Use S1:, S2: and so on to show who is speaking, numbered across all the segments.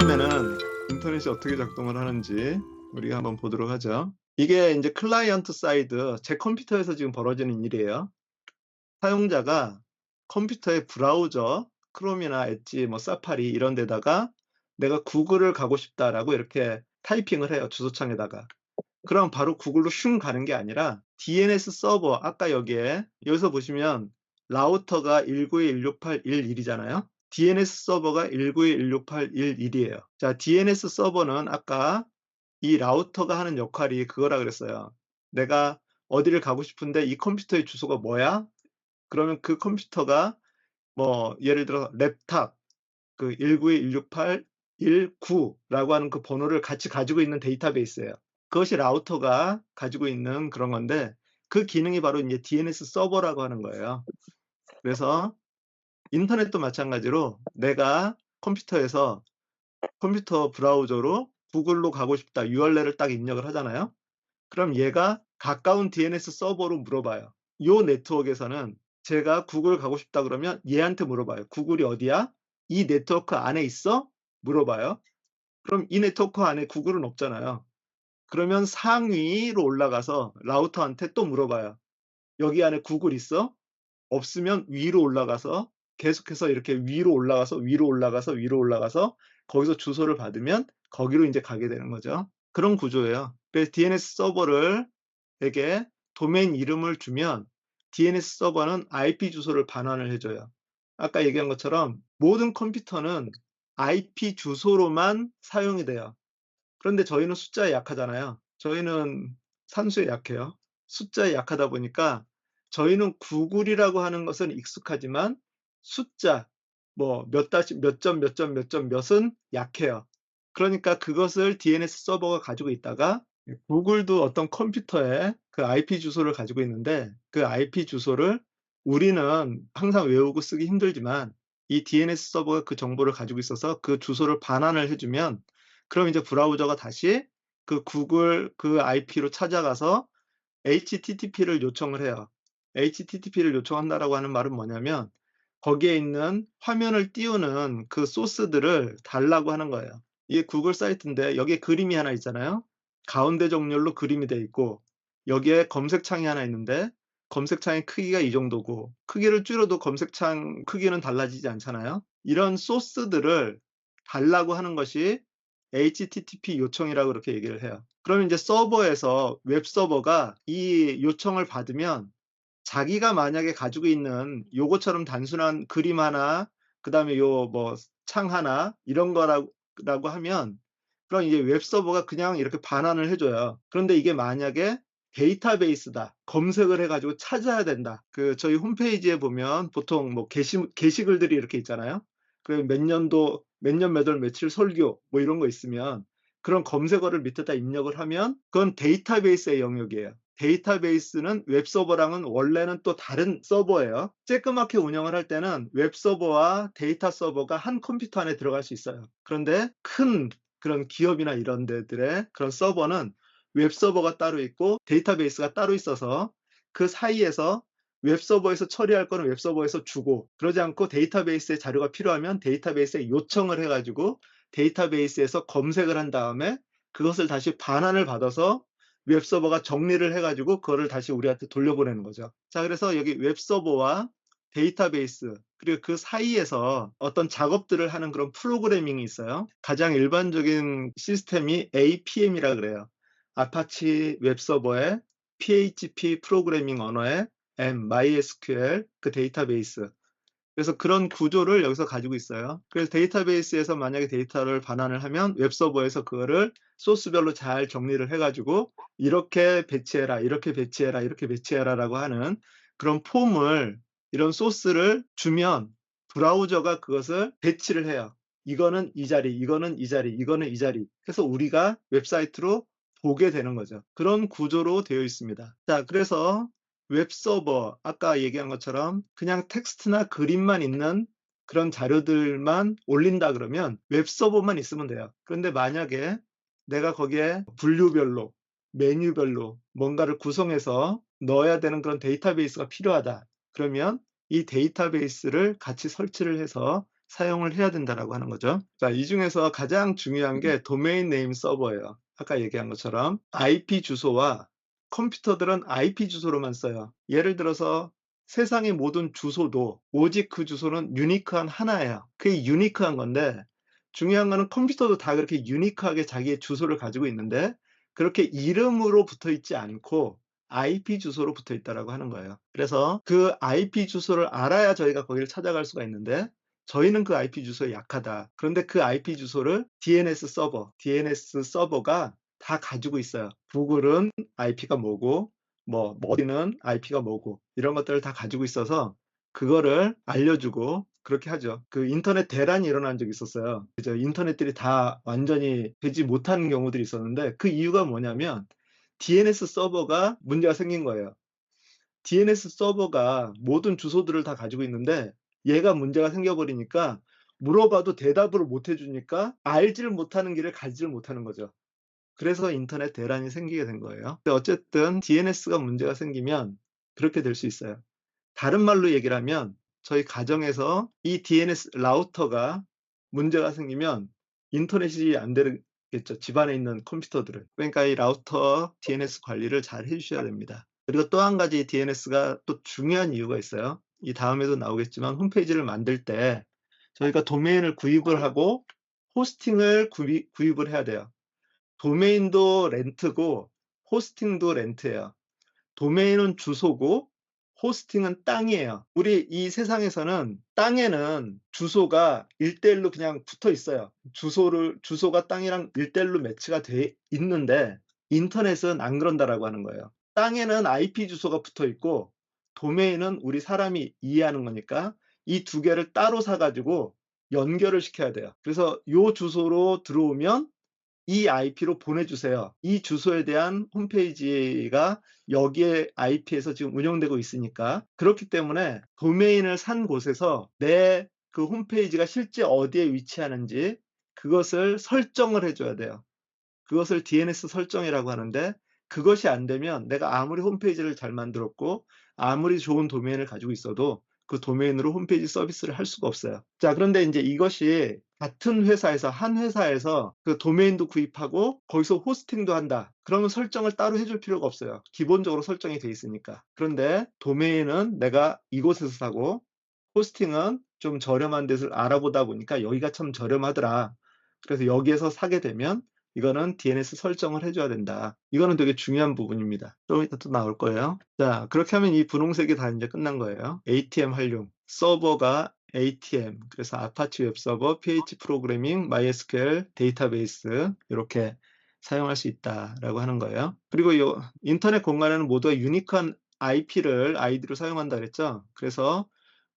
S1: 그러면은 인터넷이 어떻게 작동을 하는지 우리가 한번 보도록 하죠. 이게 인제 클라이언트 사이드 제 컴퓨터에서 지금 벌어지는 일이에요. 사용자가 컴퓨터의 브라우저 크롬이나 엣지 뭐 사파리 이런 데다가 "내가 구글을 가고 싶다."라고 이렇게 타이핑을 해요, 주소창에다가. 그럼 바로 구글로 슝 가는 게 아니라 DNS 서버 아까 여기서 보시면 라우터가 192.168.11 이잖아요. DNS 서버가 192.168.11 이에요. 자, DNS 서버는 아까 이 라우터가 하는 역할이 그거라 그랬어요. "내가 어디를 가고 싶은데 이 컴퓨터의 주소가 뭐야?" 그러면 그 컴퓨터가 뭐 예를 들어 랩탑 그 192.168.19라고 하는 그 번호를 같이 가지고 있는 데이터베이스예요. 그것이 라우터가 가지고 있는 그런 건데 그 기능이 바로 인제 DNS 서버라고 하는 거예요. 그래서 인터넷도 마찬가지로 내가 컴퓨터에서 컴퓨터 브라우저로 구글로 가고 싶다 URL을 딱 입력을 하잖아요. 그럼 얘가 가까운 DNS 서버로 물어봐요. 요 네트워크에서는 제가 구글 가고 싶다 그러면 얘한테 물어봐요. "구글이 어디야? 이 네트워크 안에 있어?" 물어봐요. 그럼 이 네트워크 안에 구글은 없잖아요. 그러면 상위로 올라가서 라우터한테 또 물어봐요. "여기 안에 구글 있어?" 없으면 위로 올라가서 계속해서 이렇게 위로 올라가서, 위로 올라가서, 위로 올라가서 거기서 주소를 받으면 거기로 인제 가게 되는 거죠. 그런 구조예요. 그래서 DNS 서버를 에게 도메인 이름을 주면 DNS 서버는 IP 주소를 반환을 해 줘요. 아까 얘기한 것처럼 모든 컴퓨터는 IP 주소로만 사용이 돼요. 그런데 저희는 숫자에 약하잖아요. 저희는 산수에 약해요. 숫자에 약하다 보니까 저희는 구글이라고 하는 것은 익숙하지만 숫자 뭐 몇 다시 몇 점, 몇 점, 몇 점, 몇은 약해요. 그러니까 그것을 DNS 서버가 가지고 있다가 구글도 어떤 컴퓨터에 그 IP 주소를 가지고 있는데 그 IP 주소를 우리는 항상 외우고 쓰기 힘들지만 이 DNS 서버가 그 정보를 가지고 있어서 그 주소를 반환을 해 주면 그럼 이제 브라우저가 다시 그 구글 그 IP로 찾아가서 HTTP를 요청을 해요. HTTP를 요청한다라고 하는 말은 뭐냐면 거기에 있는 화면을 띄우는 그 소스들을 달라고 하는 거예요. 이게 구글 사이트인데 여기에 그림이 하나 있잖아요. 가운데 정렬로 그림이 돼 있고 여기에 검색창이 하나 있는데 검색창의 크기가 이 정도고 크기를 줄여도 검색창 크기는 달라지지 않잖아요. 이런 소스들을 달라고 하는 것이 HTTP 요청이라고 그렇게 얘기를 해요. 그러면 인제 서버에서 웹 서버가 이 요청을 받으면 자기가 만약에 가지고 있는 요것처럼 단순한 그림 하나 그다음에 요 뭐 창 하나 이런 거라고 하면 그럼 이제 웹 서버가 그냥 이렇게 반환을 해 줘요. 그런데 이게 만약에 데이터베이스다. 검색을 해 가지고 찾아야 된다. 그 저희 홈페이지에 보면 보통 뭐 게시글들이 이렇게 있잖아요. 그 몇 년도 몇 년 몇 월 며칠 설교 뭐 이런 거 있으면 그런 검색어를 밑에다 입력을 하면 그건 데이터베이스의 영역이에요. 데이터베이스는 웹 서버랑은 원래는 또 다른 서버예요. 쬐끄맣게 운영을 할 때는 웹 서버와 데이터 서버가 한 컴퓨터 안에 들어갈 수 있어요. 그런데 큰 그런 기업이나 이런 데들의 그런 서버는 웹 서버가 따로 있고 데이터베이스가 따로 있어서 그 사이에서 웹 서버에서 처리할 거는 웹 서버에서 주고 그러지 않고 데이터베이스의 자료가 필요하면 데이터베이스에 요청을 해 가지고 데이터베이스에서 검색을 한 다음에 그것을 다시 반환을 받아서 웹 서버가 정리를 해 가지고 그거를 다시 우리한테 돌려보내는 거죠. 자, 그래서 여기 웹 서버와 데이터베이스 그리고 그 사이에서 어떤 작업들을 하는 그런 프로그래밍이 있어요. 가장 일반적인 시스템이 APM이라 그래요. 아파치 웹 서버에 PHP 프로그래밍 언어에 MySQL 그 데이터베이스. 그래서 그런 구조를 여기서 가지고 있어요. 그래서 데이터베이스에서 만약에 데이터를 반환을 하면 웹 서버에서 그거를 소스별로 잘 정리를 해 가지고 "이렇게 배치해라, 이렇게 배치해라, 이렇게 배치해라."라고 하는 그런 폼을 이런 소스를 주면 브라우저가 그것을 배치를 해요. 이거는 이 자리, 이거는 이 자리, 이거는 이 자리 해서 우리가 웹사이트로 보게 되는 거죠. 그런 구조로 되어 있습니다. 자, 그래서 웹 서버 아까 얘기한 것처럼 그냥 텍스트나 그림만 있는 그런 자료들만 올린다 그러면 웹 서버만 있으면 돼요. 그런데 만약에 내가 거기에 분류별로 메뉴별로 뭔가를 구성해서 넣어야 되는 그런 데이터베이스가 필요하다. 그러면 이 데이터베이스를 같이 설치를 해서 사용을 해야 된다라고 하는 거죠. 자, 이 중에서 가장 중요한 게 도메인 네임 서버예요. 아까 얘기한 것처럼 IP 주소와 컴퓨터들은 IP 주소로만 써요. 예를 들어서 세상의 모든 주소도 오직 그 주소는 유니크한 하나예요. 그게 유니크한 건데 중요한 거는 컴퓨터도 다 그렇게 유니크하게 자기의 주소를 가지고 있는데 그렇게 이름으로 붙어 있지 않고 IP 주소로 붙어 있다라고 하는 거예요. 그래서 그 IP 주소를 알아야 저희가 거기를 찾아갈 수가 있는데 저희는 그 IP 주소에 약하다. 그런데 그 IP 주소를 DNS 서버가 다 가지고 있어요. 구글은 IP가 뭐고, 뭐 어디는 IP가 뭐고 이런 것들을 다 가지고 있어서 그거를 알려주고 그렇게 하죠. 그 인터넷 대란이 일어난 적이 있었어요. 그죠? 인터넷들이 다 완전히 되지 못하는 경우들이 있었는데 그 이유가 뭐냐면 DNS 서버가 문제가 생긴 거예요. DNS 서버가 모든 주소들을 다 가지고 있는데 얘가 문제가 생겨버리니까 물어봐도 대답을 못 해주니까 알지를 못하는 길을 가지를 못하는 거죠. 그래서 인터넷 대란이 생기게 된 거예요. 근데 어쨌든 DNS가 문제가 생기면 그렇게 될 수 있어요. 다른 말로 얘기를 하면 저희 가정에서 이 DNS 라우터가 문제가 생기면 인터넷이 안 되겠죠. 집안에 있는 컴퓨터들은. 그러니까 이 라우터 DNS 관리를 잘 해주셔야 됩니다. 그리고 또 한 가지 DNS가 또 중요한 이유가 있어요. 이 다음에도 나오겠지만 홈페이지를 만들 때 저희가 도메인을 구입을 하고 호스팅을 구입을 해야 돼요. 도메인도 렌트고 호스팅도 렌트예요. 도메인은 주소고 호스팅은 땅이에요. 우리 이 세상에서는 땅에는 주소가 1대1로 그냥 붙어 있어요. 주소가 땅이랑 1대1로 매치가 돼 있는데 인터넷은 안 그런다라고 하는 거예요. 땅에는 IP 주소가 붙어 있고 도메인은 우리 사람이 이해하는 거니까 이 두 개를 따로 사가지고 연결을 시켜야 돼요. 그래서 요 주소로 들어오면 이 IP로 보내주세요. 이 주소에 대한 홈페이지가 여기에 IP에서 지금 운영되고 있으니까 그렇기 때문에 도메인을 산 곳에서 내 그 홈페이지가 실제 어디에 위치하는지 그것을 설정을 해줘야 돼요. 그것을 DNS 설정이라고 하는데 그것이 안 되면 내가 아무리 홈페이지를 잘 만들었고 아무리 좋은 도메인을 가지고 있어도 그 도메인으로 홈페이지 서비스를 할 수가 없어요. 자, 그런데 이제 이것이 같은 회사에서 한 회사에서 그 도메인도 구입하고 거기서 호스팅도 한다. 그러면 설정을 따로 해줄 필요가 없어요. 기본적으로 설정이 돼 있으니까. 그런데 도메인은 내가 이곳에서 사고 호스팅은 좀 저렴한 데를 알아보다 보니까 여기가 참 저렴하더라. 그래서 여기에서 사게 되면 이거는 DNS 설정을 해줘야 된다. 이거는 되게 중요한 부분입니다. 좀 이따 또 나올 거예요. 자, 그렇게 하면 이 분홍색이 다 이제 끝난 거예요. ATM 활용. 서버가 ATM, 그래서 아파치 웹서버, PH 프로그래밍, MySQL, 데이터베이스 이렇게 사용할 수 있다라고 하는 거예요. 그리고 이 인터넷 공간에는 모두가 유니크한 아이디로 사용한다 그랬죠. 그래서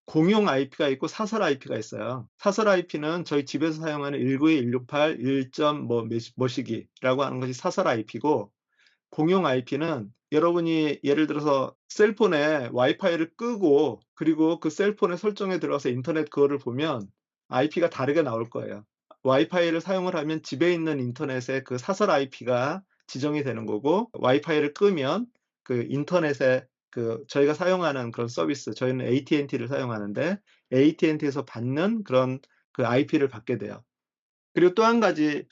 S1: 공용 IP가 있고 사설 IP가 있어요. 사설 IP는 저희 집에서 사용하는 192.168 1점 뭐시기라고 하는 것이 사설 IP고 공용 IP는 여러분이 예를 들어서 셀폰에 와이파이를 끄고 그리고 그 셀폰에 설정에 들어가서 인터넷 그거를 보면 IP가 다르게 나올 거예요. 와이파이를 사용을 하면 집에 있는 인터넷에 그 사설 IP가 지정이 되는 거고 와이파이를 끄면 그 인터넷에 그 저희가 사용하는 그런 서비스, 저희는 AT&T를 사용하는데 AT&T에서 받는 그런 그 IP를 받게 돼요. 그리고 또 한 가지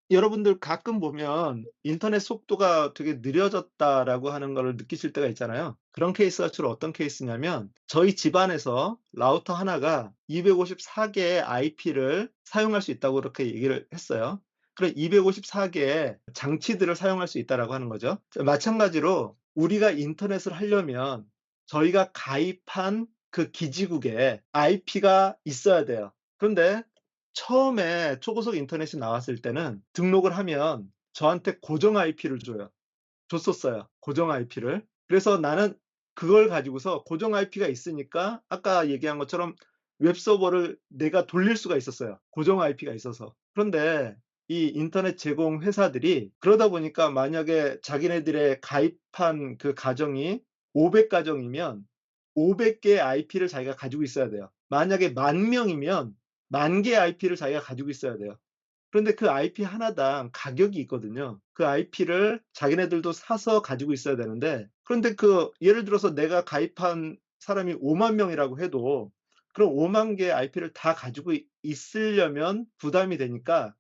S1: 여러분들 가끔 보면 인터넷 속도가 되게 느려졌다라고 하는 거를 느끼실 때가 있잖아요. 그런 케이스가 주로 어떤 케이스냐면 저희 집안에서 라우터 하나가 254개의 IP를 사용할 수 있다고 그렇게 얘기를 했어요. 그럼 254개의 장치들을 사용할 수 있다라고 하는 거죠. 마찬가지로 우리가 인터넷을 하려면 저희가 가입한 그 기지국에 IP가 있어야 돼요. 그런데 처음에 초고속 인터넷이 나왔을 때는 등록을 하면 저한테 고정 IP를 줬었어요. 고정 IP를. 그래서 나는 그걸 가지고서 고정 IP가 있으니까 아까 얘기한 것처럼 웹서버를 내가 돌릴 수가 있었어요. 고정 IP가 있어서. 그런데 이 인터넷 제공 회사들이 그러다 보니까 만약에 자기네들의 가입한 그 가정이 500 가정이면 500개의 IP를 자기가 가지고 있어야 돼요. 만약에 10,000명이면 10,000개의 IP를 자기가 가지고 있어야 돼요. 그런데 그 IP 하나당 가격이 있거든요. 그 IP를 자기네들도 사서 가지고 있어야 되는데 그런데 그 예를 들어서 내가 가입한 사람이 50,000명이라고 해도 그럼 5만 개의 IP를 다 가지고 있으려면 부담이 되니까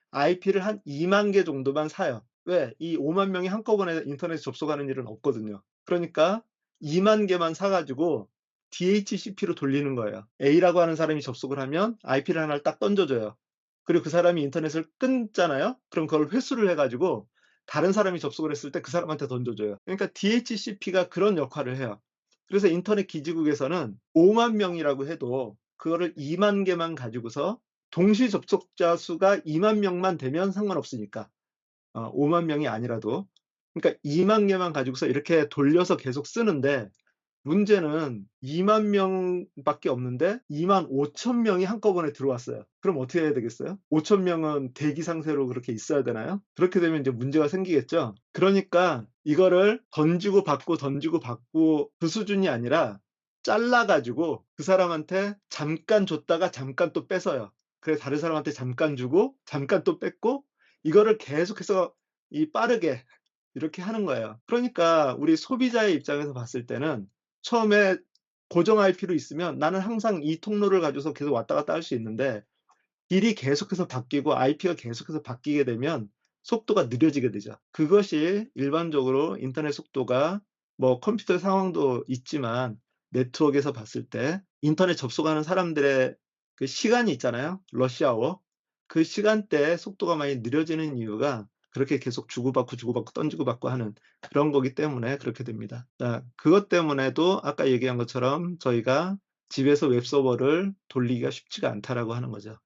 S1: IP를 한 2만 개 정도만 사요. 왜? 이 5만 명이 한꺼번에 인터넷에 접속하는 일은 없거든요. 그러니까 2만 개만 사 가지고 DHCP로 돌리는 거예요. A라고 하는 사람이 접속을 하면 IP를 하나를 딱 던져 줘요. 그리고 그 사람이 인터넷을 끊잖아요. 그럼 그걸 회수를 해 가지고 다른 사람이 접속을 했을 때 그 사람한테 던져 줘요. 그러니까 DHCP가 그런 역할을 해요. 그래서 인터넷 기지국에서는 5만 명이라고 해도 그거를 2만 개만 가지고서 동시 접속자 수가 2만 명만 되면 상관없으니까. 5만 명이 아니라도. 그러니까 2만 개만 가지고서 이렇게 돌려서 계속 쓰는데 문제는 2만 명밖에 없는데 2만 5천 명이 한꺼번에 들어왔어요. 그럼 어떻게 해야 되겠어요? 5천 명은 대기 상태로 그렇게 있어야 되나요? 그렇게 되면 이제 문제가 생기겠죠. 그러니까 이거를 던지고 받고 그 수준이 아니라 잘라 가지고 그 사람한테 잠깐 줬다가 잠깐 또 뺏어요. 그래서 다른 사람한테 잠깐 주고 잠깐 또 뺏고 이거를 계속해서 빠르게 이렇게 하는 거예요. 그러니까 우리 소비자의 입장에서 봤을 때는 처음에 고정 IP로 있으면 나는 항상 이 통로를 가지고서 계속 왔다 갔다 할 수 있는데 길이 계속해서 바뀌고 IP가 계속해서 바뀌게 되면 속도가 느려지게 되죠. 그것이 일반적으로 인터넷 속도가 뭐 컴퓨터 상황도 있지만 네트워크에서 봤을 때 인터넷 접속하는 사람들의 그 시간이 있잖아요. 러시 아워. 그 시간대에 속도가 많이 느려지는 이유가 그렇게 계속 주고받고 던지고 받고 하는 그런 거기 때문에 그렇게 됩니다. 자, 그것 때문에도 아까 얘기한 것처럼 저희가 집에서 웹서버를 돌리기가 쉽지가 않다라고 하는 거죠.